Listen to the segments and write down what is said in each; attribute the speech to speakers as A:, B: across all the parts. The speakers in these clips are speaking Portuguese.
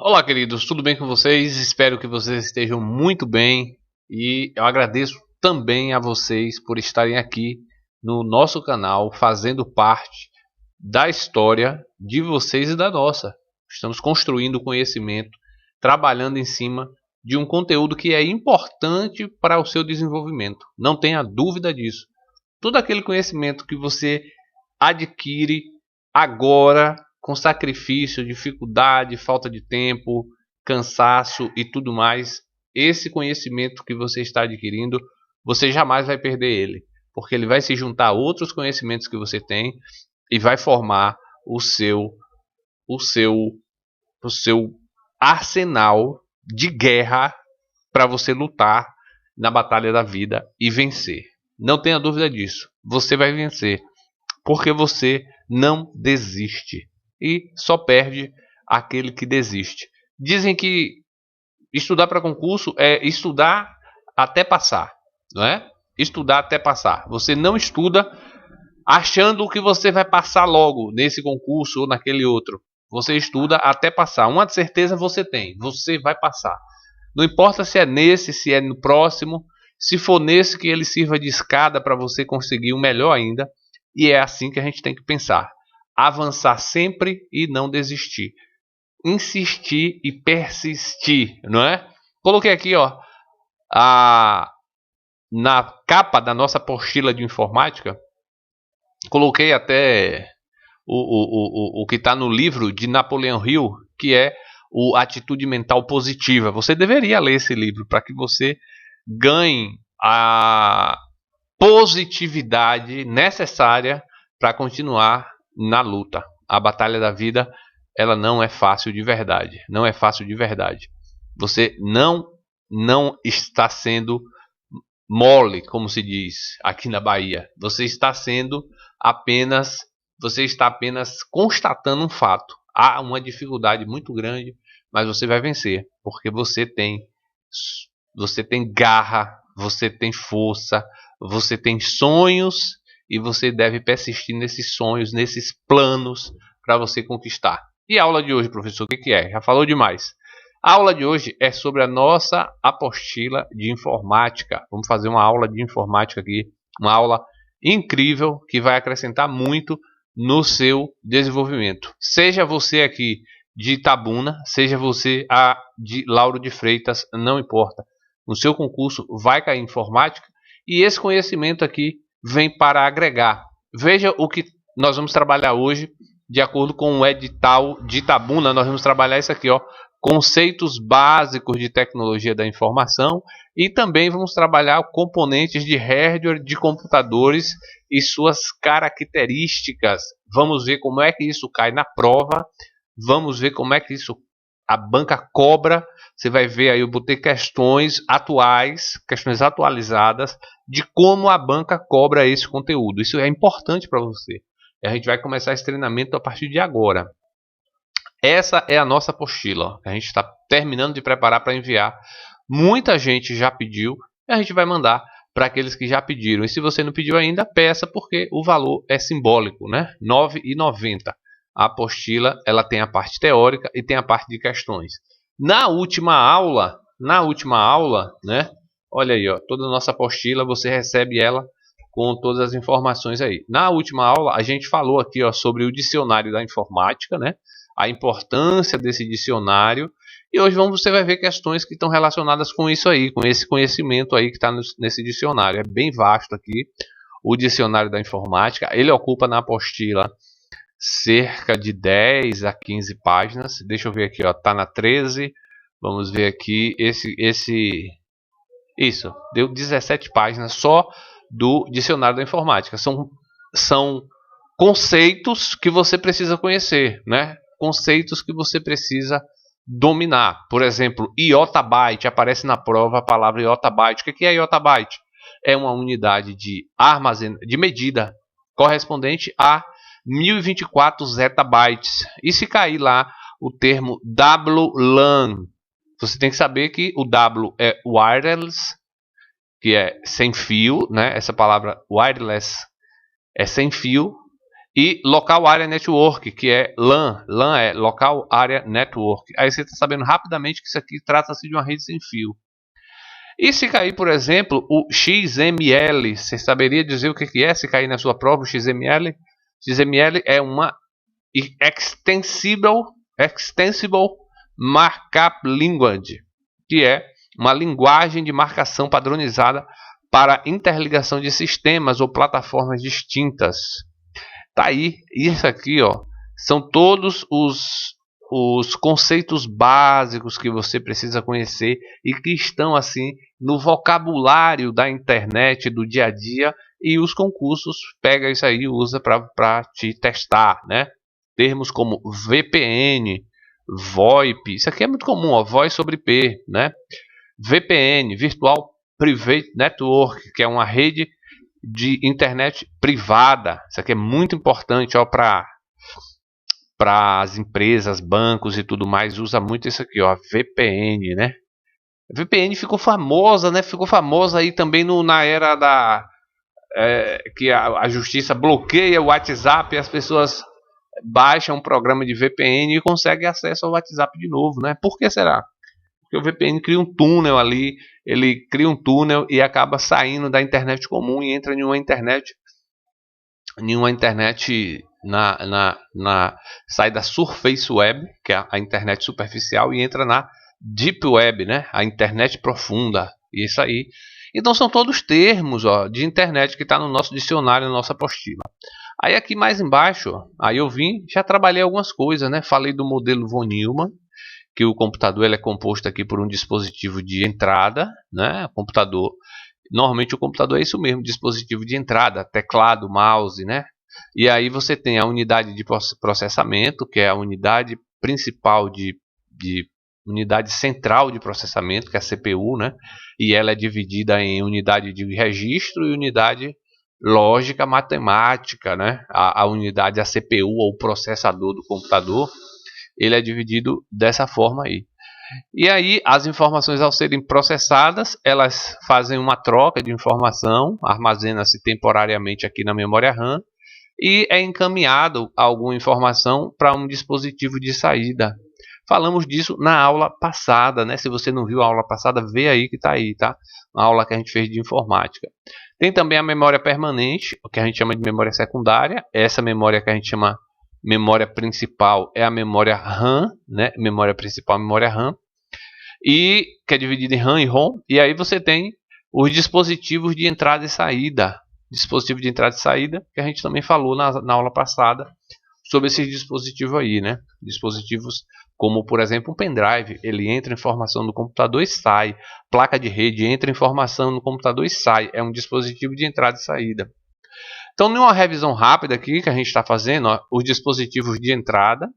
A: Olá, queridos, tudo bem com vocês? Espero que vocês estejam muito bem e eu agradeço também a vocês por estarem aqui no nosso canal, fazendo parte da história de vocês e da nossa. Estamos construindo conhecimento, trabalhando em cima de um conteúdo que é importante para o seu desenvolvimento. Não tenha dúvida disso. Todo aquele conhecimento que você adquire agora com sacrifício, dificuldade, falta de tempo, cansaço e tudo mais, esse conhecimento que você está adquirindo, você jamais vai perder ele, porque ele vai se juntar a outros conhecimentos que você tem e vai formar o seu o seu arsenal de guerra para você lutar na batalha da vida e vencer. Não tenha dúvida disso. Você vai vencer porque você não desiste e só perde aquele que desiste. Dizem que estudar para concurso é estudar até passar, não é? Estudar até passar. Você não estuda achando que você vai passar logo nesse concurso ou naquele outro. Você estuda até passar. Uma certeza você tem, você vai passar. Não importa se é nesse, se é no próximo, se for nesse que ele sirva de escada para você conseguir um melhor ainda. E é assim que a gente tem que pensar. Avançar sempre e não desistir. Insistir e persistir, não é? Coloquei aqui, ó, na capa da nossa apostila de informática, coloquei até o que está no livro de Napoleão Hill, que é o Atitude Mental Positiva. Você deveria ler esse livro para que você ganhe a positividade necessária para continuar na luta. A batalha da vida, ela não é fácil de verdade. Não é fácil de verdade. Você não está sendo mole, como se diz aqui na Bahia. Você está apenas constatando um fato. Há uma dificuldade muito grande, mas você vai vencer, porque você tem garra, você tem força, você tem sonhos e você deve persistir nesses sonhos, nesses planos para você conquistar. E a aula de hoje, professor, o que é? Já falou demais. A aula de hoje é sobre a nossa apostila de informática. Vamos fazer uma aula de informática aqui, uma aula incrível que vai acrescentar muito no seu desenvolvimento. Seja você aqui de Itabuna, seja você de Lauro de Freitas, não importa. No seu concurso vai cair informática e esse conhecimento aqui vem para agregar. Veja o que nós vamos trabalhar hoje, de acordo com o edital de Itabuna. Nós vamos trabalhar isso aqui, ó, conceitos básicos de tecnologia da informação e também vamos trabalhar componentes de hardware de computadores e suas características. Vamos ver como é que isso cai na prova, vamos ver como é que isso a banca cobra. Você vai ver aí, eu botei questões atuais, questões atualizadas de como a banca cobra esse conteúdo. Isso é importante para você. E a gente vai começar esse treinamento a partir de agora. Essa é a nossa apostila. A gente está terminando de preparar para enviar. Muita gente já pediu e a gente vai mandar para aqueles que já pediram. E se você não pediu ainda, peça, porque o valor é simbólico, né? R$ 9,90. A apostila, ela tem a parte teórica e tem a parte de questões. Na última aula, né? Olha aí, ó, toda a nossa apostila, você recebe ela com todas as informações aí. Na última aula, a gente falou aqui, ó, sobre o dicionário da informática, né? A importância desse dicionário. E hoje você vai ver questões que estão relacionadas com isso aí, com esse conhecimento aí que está nesse dicionário. É bem vasto aqui o dicionário da informática. Ele ocupa na apostila cerca de 10 a 15 páginas. Deixa eu ver aqui, ó, tá na 13. Vamos ver aqui, isso, deu 17 páginas só do dicionário da informática. São conceitos que você precisa conhecer, né? Conceitos que você precisa dominar. Por exemplo, iotabyte, aparece na prova a palavra iotabyte. O que é iotabyte? É uma unidade de medida correspondente a 1024 zettabytes. E se cair lá o termo WLAN, você tem que saber que o W é wireless, que é sem fio, né? Essa palavra wireless é sem fio. E Local Area Network, que é LAN. LAN é Local Area Network. Aí você está sabendo rapidamente que isso aqui trata-se de uma rede sem fio. E se cair, por exemplo, o XML, você saberia dizer o que é se cair na sua prova o XML? XML é uma Extensible Markup Language, que é uma linguagem de marcação padronizada para interligação de sistemas ou plataformas distintas. Tá aí, isso aqui, ó, são todos os conceitos básicos que você precisa conhecer e que estão assim no vocabulário da internet do dia a dia, e os concursos pega isso aí e usa para te testar, né? Termos como VPN, VoIP, isso aqui é muito comum, ó, Voz sobre IP, né? VPN, Virtual Private Network, que é uma rede de internet privada. Isso aqui é muito importante, ó, para as empresas, bancos e tudo mais, usa muito isso aqui, ó, VPN, né? A VPN ficou famosa, né? Ficou famosa aí também na era que a justiça bloqueia o WhatsApp e as pessoas baixam um programa de VPN e conseguem acesso ao WhatsApp de novo, né? Por que será? Porque o VPN cria um túnel ali, ele cria um túnel e acaba saindo da internet comum e entra em uma internet sai da Surface Web, que é a internet superficial, e entra na Deep Web, né? A internet profunda. Isso aí. Então são todos termos, ó, de internet que está no nosso dicionário, na nossa apostila. Aí aqui mais embaixo, ó, aí eu já trabalhei algumas coisas, né? Falei do modelo von Neumann, que o computador ele é composto aqui por um dispositivo de entrada, né? Normalmente o computador é isso mesmo, dispositivo de entrada, teclado, mouse, né? E aí você tem a unidade de processamento, que é a unidade principal unidade central de processamento, que é a CPU, né? E ela é dividida em unidade de registro e unidade lógica matemática, né? A unidade, a CPU ou processador do computador, ele é dividido dessa forma aí. E aí as informações, ao serem processadas, elas fazem uma troca de informação, armazena-se temporariamente aqui na memória RAM e é encaminhado alguma informação para um dispositivo de saída. Falamos disso na aula passada, né? Se você não viu a aula passada, vê aí que está aí, tá? Uma aula que a gente fez de informática. Tem também a memória permanente, o que a gente chama de memória secundária. Essa memória que a gente chama memória principal é a memória RAM, né? Memória principal, memória RAM, e que é dividida em RAM e ROM. E aí você tem os dispositivos de entrada e saída. Dispositivo de entrada e saída, que a gente também falou na aula passada sobre esses dispositivos aí, né? Dispositivos como, por exemplo, um pendrive, ele entra informação no computador e sai. Placa de rede, entra informação no computador e sai. É um dispositivo de entrada e saída. Então, numa revisão rápida aqui que a gente está fazendo, ó, os dispositivos de entrada.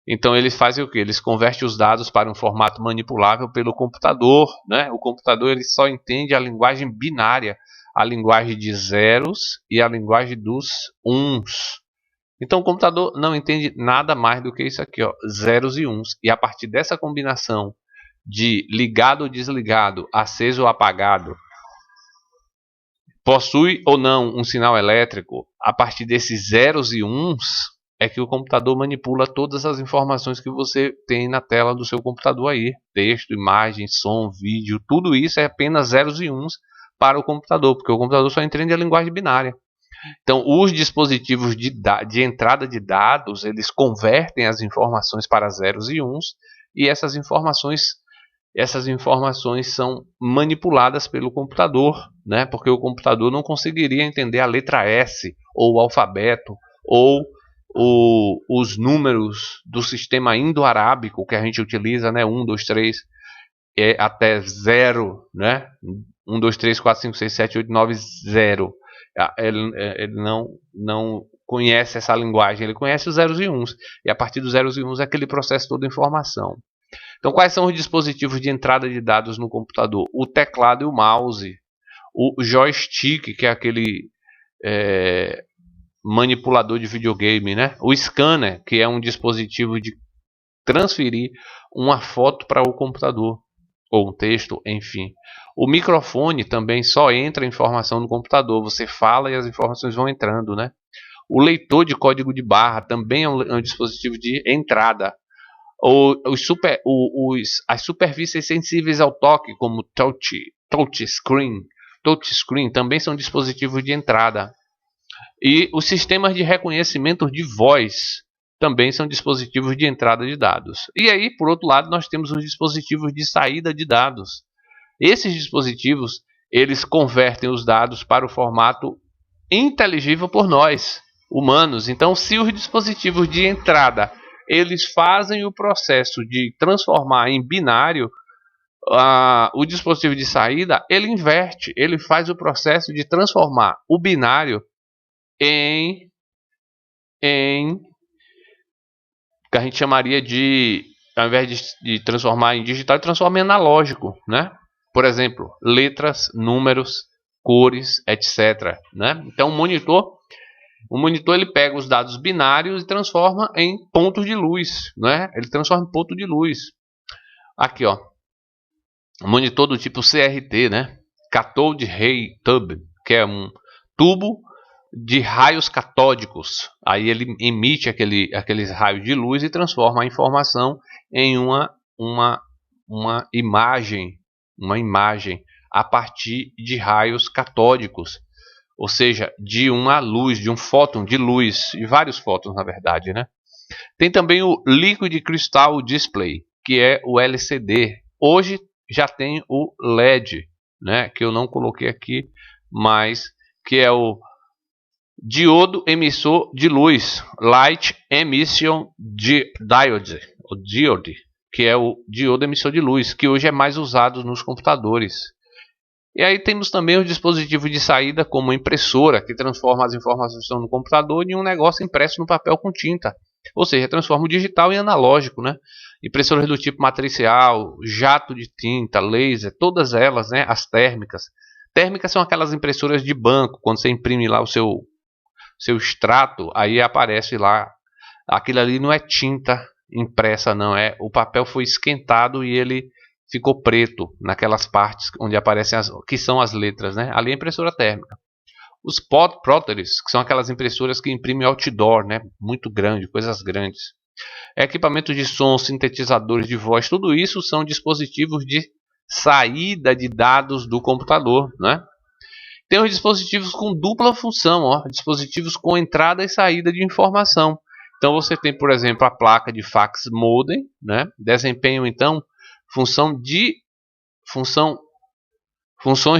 A: Então, eles fazem o que? Eles convertem os dados para um formato manipulável pelo computador, né? O computador ele só entende a linguagem binária, a linguagem de zeros e a linguagem dos uns. Então o computador não entende nada mais do que isso aqui, ó, zeros e uns. E a partir dessa combinação de ligado ou desligado, aceso ou apagado, possui ou não um sinal elétrico, a partir desses zeros e uns é que o computador manipula todas as informações que você tem na tela do seu computador aí. Texto, imagem, som, vídeo, tudo isso é apenas zeros e uns para o computador, porque o computador só entende a linguagem binária. Então, os dispositivos de entrada de dados, eles convertem as informações para zeros e uns, e essas informações são manipuladas pelo computador, né? Porque o computador não conseguiria entender a letra S, ou o alfabeto, ou os números do sistema indo-arábico que a gente utiliza, né? 1, 2, 3, até 0, né? 1, 2, 3, 4, 5, 6, 7, 8, 9, 0. Ele não conhece essa linguagem, ele conhece os zeros e uns, e a partir dos zeros e uns é que ele processa toda a informação. Então, quais são os dispositivos de entrada de dados no computador? O teclado e o mouse, o joystick, que é aquele manipulador de videogame, né? O scanner, que é um dispositivo de transferir uma foto para o computador, ou um texto, enfim. O microfone também só entra informação no computador, você fala e as informações vão entrando, né? O leitor de código de barra também é um dispositivo de entrada. As superfícies sensíveis ao toque, como touchscreen, também são dispositivos de entrada. E os sistemas de reconhecimento de voz também são dispositivos de entrada de dados. E aí, por outro lado, nós temos os dispositivos de saída de dados. Esses dispositivos, eles convertem os dados para o formato inteligível por nós, humanos. Então, se os dispositivos de entrada eles fazem o processo de transformar em binário, o dispositivo de saída, ele inverte, ele faz o processo de transformar o binário em que a gente chamaria de, ao invés de transformar em digital, transforma em analógico, né? Por exemplo, letras, números, cores, etc. Né? Então, o monitor ele pega os dados binários e transforma em pontos de luz, né? Ele transforma em ponto de luz. Aqui, ó, monitor do tipo CRT, né? Cathode Ray Tube, que é um tubo de raios catódicos. Aí ele emite aqueles raios de luz e transforma a informação em uma imagem a partir de raios catódicos. Ou seja, de uma luz, de um fóton de luz, de vários fótons na verdade, né? Tem também o Liquid Crystal Display, que é o LCD. Hoje já tem o LED, né? Que eu não coloquei aqui, mas que é o diodo emissor de luz, Light Emission Diode, que é o diodo emissor de luz, que hoje é mais usado nos computadores. E aí temos também os dispositivos de saída, como impressora, que transforma as informações que estão no computador em um negócio impresso no papel com tinta. Ou seja, transforma o digital em analógico, né? Impressoras do tipo matricial, jato de tinta, laser, todas elas, né? As térmicas. Térmicas são aquelas impressoras de banco, quando você imprime lá o seu extrato, aí aparece lá, aquilo ali não é tinta impressa não, o papel foi esquentado e ele ficou preto naquelas partes onde aparecem que são as letras, né? Ali é a impressora térmica. Os plotters, que são aquelas impressoras que imprimem outdoor, né? Muito grande, coisas grandes. Equipamentos de som, sintetizadores de voz, tudo isso são dispositivos de saída de dados do computador, né? Tem os dispositivos com dupla função, ó, dispositivos com entrada e saída de informação. Então você tem, por exemplo, a placa de fax modem, né? Desempenham então funções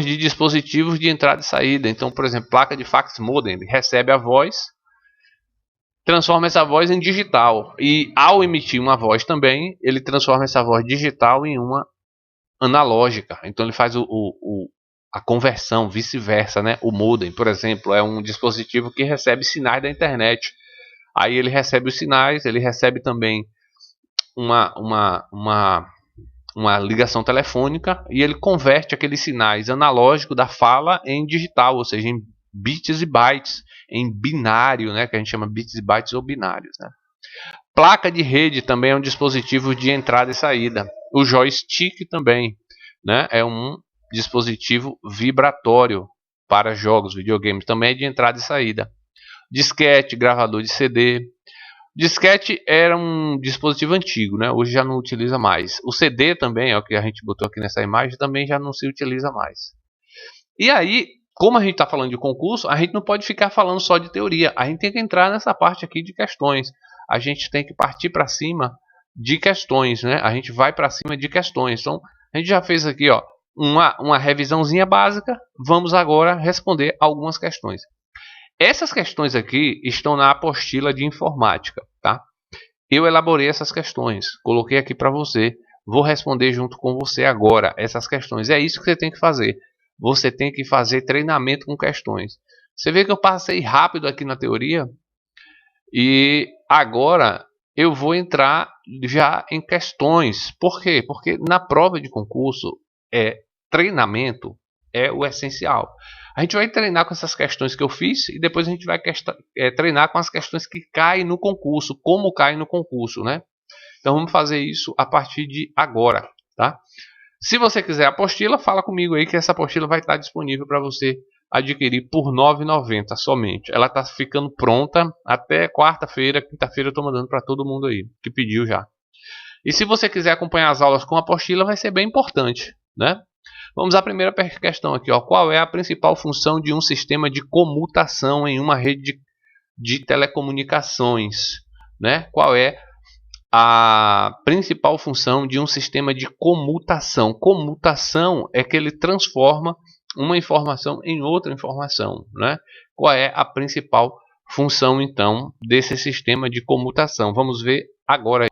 A: de dispositivos de entrada e saída. Então, por exemplo, placa de fax modem, ele recebe a voz, transforma essa voz em digital e ao emitir uma voz também, ele transforma essa voz digital em uma analógica. Então ele faz a conversão, vice-versa, né? O modem, por exemplo, é um dispositivo que recebe sinais da internet. Aí ele recebe os sinais, ele recebe também uma ligação telefônica e ele converte aqueles sinais analógicos da fala em digital, ou seja, em bits e bytes, em binário, né? Que a gente chama bits e bytes ou binários, né? Placa de rede também é um dispositivo de entrada e saída. O joystick também, né? É um dispositivo vibratório para jogos, videogames, também é de entrada e saída. Disquete, gravador de CD. Disquete era um dispositivo antigo, né? Hoje já não utiliza mais. O CD também, é o que a gente botou aqui nessa imagem, também já não se utiliza mais. E aí, como a gente está falando de concurso, a gente não pode ficar falando só de teoria. A gente tem que entrar nessa parte aqui de questões. A gente tem que partir para cima de questões, né? A gente vai para cima de questões. Então, a gente já fez aqui, ó, uma revisãozinha básica. Vamos agora responder algumas questões. Essas questões aqui estão na apostila de informática, tá? Eu elaborei essas questões, coloquei aqui para você. Vou responder junto com você agora essas questões. É isso que você tem que fazer. Você tem que fazer treinamento com questões. Você vê que eu passei rápido aqui na teoria. E agora eu vou entrar já em questões. Por quê? Porque na prova de concurso, treinamento é o essencial. A gente vai treinar com essas questões que eu fiz e depois a gente vai treinar com as questões que caem no concurso, como caem no concurso, né? Então vamos fazer isso a partir de agora, tá? Se você quiser a apostila, fala comigo aí que essa apostila vai estar disponível para você adquirir por R$ 9,90 somente. Ela está ficando pronta até quarta-feira, quinta-feira eu estou mandando para todo mundo aí que pediu já. E se você quiser acompanhar as aulas com apostila, vai ser bem importante, né? Vamos à primeira questão aqui, ó. Qual é a principal função de um sistema de comutação em uma rede de telecomunicações, né? Qual é a principal função de um sistema de comutação? Comutação é que ele transforma uma informação em outra informação, né? Qual é a principal função, então, desse sistema de comutação? Vamos ver agora.